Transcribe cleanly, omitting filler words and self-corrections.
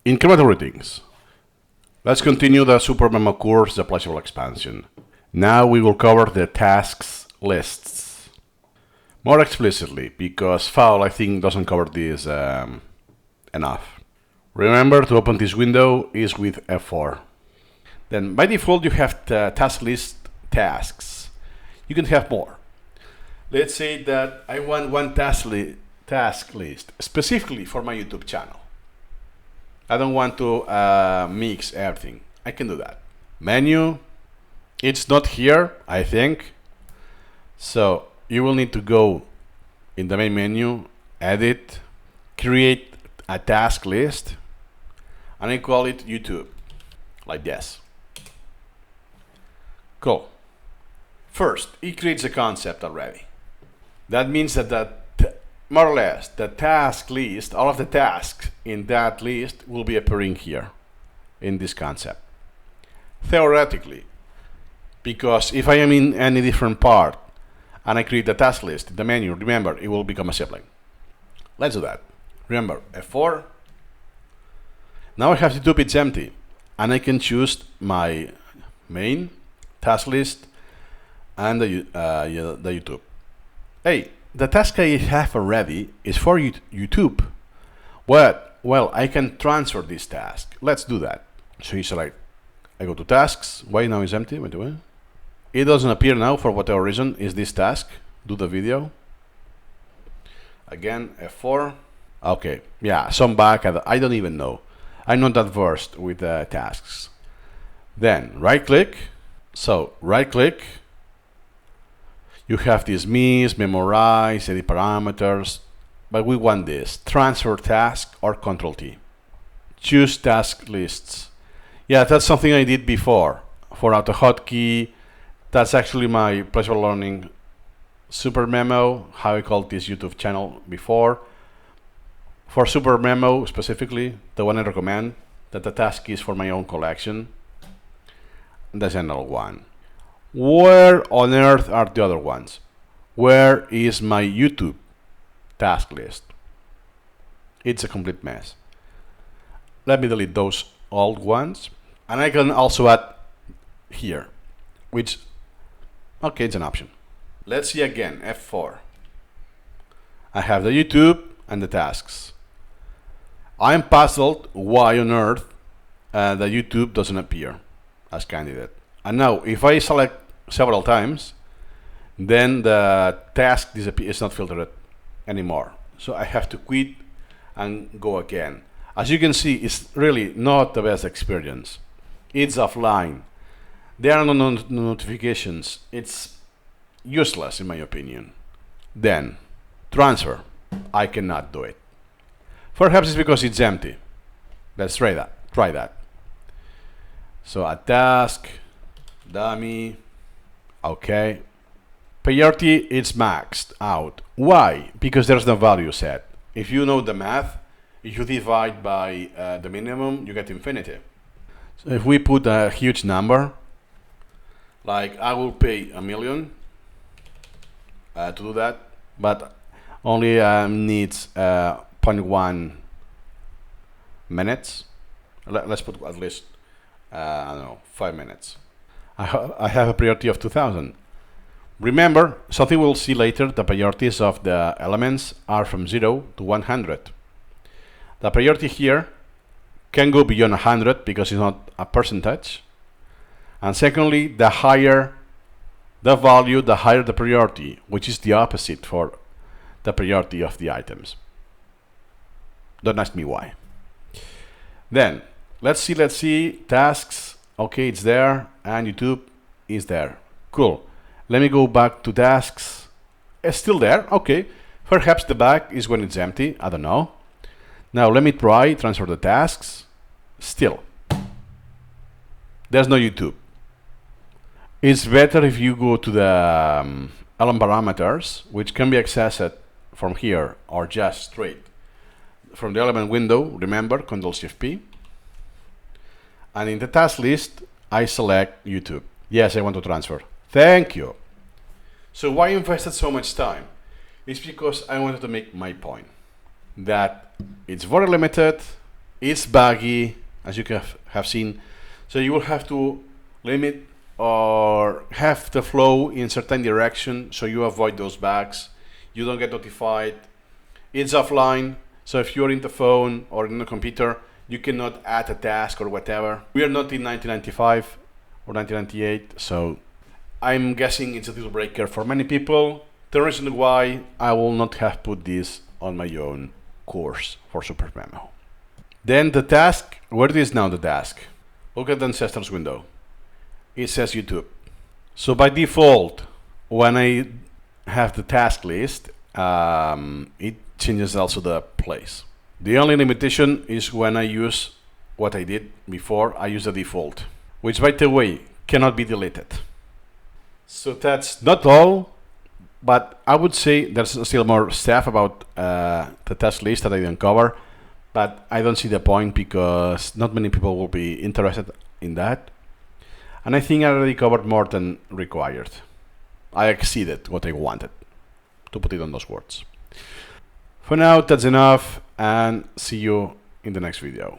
Incremental readings. Let's continue the Supermemo course, the Pleasurable expansion. Now we will cover the tasks lists more explicitly, because Fowl, I think, doesn't cover this enough. Remember, to open this window is with F4. Then by default you have the task list tasks. You can have more. Let's say that I want one task list specifically for my YouTube channel. I don't want to mix everything. I can do that. Menu, it's not here, I think. So you will need to go in the main menu, edit, create a task list, and I call it YouTube, like this. Cool. First, it creates a concept already. That means that more or less, the task list, all of the tasks in that list will be appearing here in this concept. Theoretically, because if I am in any different part and I create the task list in the menu, remember, it will become a sibling. Let's do that. Remember, F4. Now I have YouTube, it's empty, and I can choose my main task list and the YouTube. Hey, the task I have already is for YouTube. Well, I can transfer this task. Let's do that. So you select, I go to tasks. Why now is empty? By the way, it doesn't appear now for whatever reason. Is this task? Do the video. Again, F4. Okay, yeah, some bug. I don't even know. I'm not that versed with tasks. Then right click. So right click. You have dismiss, memorize, edit parameters, but we want this, transfer task or Control T. Choose task lists. Yeah, that's something I did before for auto hotkey. That's actually my Pleasurable Learning Supermemo, how I called this YouTube channel before. For Supermemo specifically, the one I recommend, that the task is for my own collection. That's another one. Where on earth are the other ones? Where is my YouTube task list? It's a complete mess. Let me delete those old ones. And I can also add here, which, okay, it's an option. Let's see again, F4. I have the YouTube and the tasks. I'm puzzled why on earth the YouTube doesn't appear as candidate. And now, if I select several times, then the task is not filtered anymore. So I have to quit and go again. As you can see, it's really not the best experience. It's offline. There are no notifications. It's useless in my opinion. Then, transfer. I cannot do it. Perhaps it's because it's empty. Let's try that. So a task, dummy, okay. Priority is maxed out. Why? Because there's no value set. If you know the math, if you divide by the minimum, you get infinity. So if we put a huge number, like I will pay $1 million to do that, but only needs 0.1 minutes. Let's put at least, I don't know, 5 minutes. I have a priority of 2000. Remember, something we'll see later, the priorities of the elements are from 0 to 100. The priority here can go beyond 100 because it's not a percentage. And secondly, the higher the value, the higher the priority, which is the opposite for the priority of the items. Don't ask me why. Then, let's see, tasks, okay, it's there, and YouTube is there. Cool. Let me go back to tasks. It's still there, okay. Perhaps the bug is when it's empty, I don't know. Now let me try transfer the tasks. Still, there's no YouTube. It's better if you go to the element parameters, which can be accessed from here or just straight from the element window. Remember, Ctrl+Shift+P. And in the task list, I select YouTube. Yes, I want to transfer. Thank you. So why I invested so much time? It's because I wanted to make my point that it's very limited, It's buggy, as you have seen. So you will have to limit or have the flow in certain direction so you avoid those bugs. You don't get notified. It's offline, so if you're in the phone or in the computer, you cannot add a task or whatever. We are not in 1995 or 1998, so I'm guessing it's a deal breaker for many people. The reason why I will not have put this on my own course for Supermemo. Then the task, where it is now the task? Look at the ancestors window. It says YouTube. So by default, when I have the task list, it changes also the place. The only limitation is when I use what I did before. I use the default, which by the way cannot be deleted. So that's not all, but I would say there's still more stuff about the task list that I didn't cover, but I don't see the point because not many people will be interested in that. And I think I already covered more than required. I exceeded what I wanted, to put it on those words. For now, that's enough, and see you in the next video.